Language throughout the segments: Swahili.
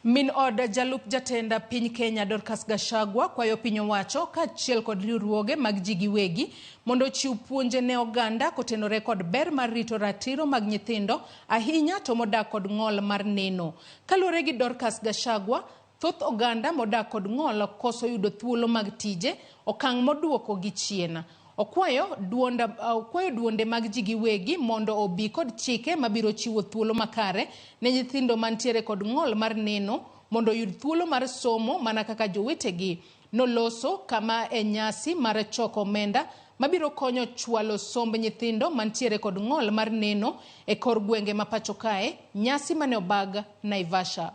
Min od jalup jatenda piny Kenya Dorcas Gashagwa kwayo piny owacho kaachiel kod riwruoge mag ji giwegi mondo chiw puonje ne oganda kotenore kod ber mar rito ratiro mag nyithindo ahinya to modak kod ng'ol mar neno. Kaluwore gi Dorcas Gashagwa, thoth oganda modak kod ng'ol koso yudo thuolo mag tije, okang' moduoko gi chien. Okwayo duonde mag ji giwegi mondo obi kod chike mabiro chiwo thuolo makare ne nyithindo mantiere kod ng'ol mar neno mondo yud thuolo mar somo mana kaka jowetegi. Noloso kama e nyasi mar choko omenda mabiro konyo chwalo somb nyithindo mantiere kod ng'ol mar neno e kor gwenge ma pacho kae, nyasi mane obag Naivasha.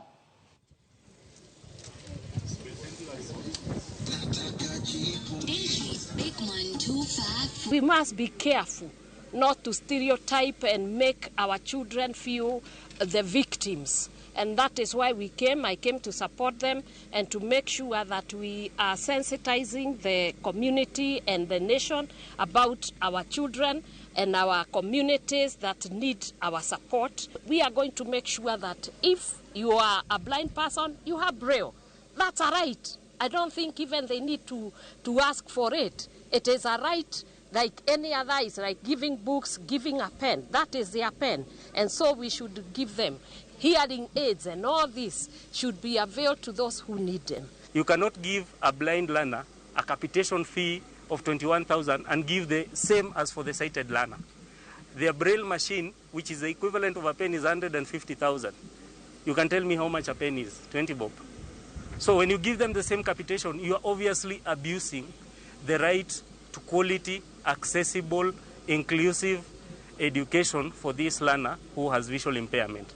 We must be careful not to stereotype and make our children feel the victims. And that is why I came to support them and to make sure that we are sensitizing the community and the nation about our children and our communities that need our support. We are going to make sure that if you are a blind person, you have Braille. That's a right. I don't think even they need to ask for it. It is a right like any other. Is like giving books, giving a pen. That is their pen. And so we should give them. Hearing aids and all this should be availed to those who need them. You cannot give a blind learner a capitation fee of 21,000 and give the same as for the sighted learner. Their Braille machine, which is the equivalent of a pen, is 150,000. You can tell me how much a pen is, 20 bob. So when you give them the same capitation, you are obviously abusing the right to quality, accessible, inclusive education for this learner who has visual impairment.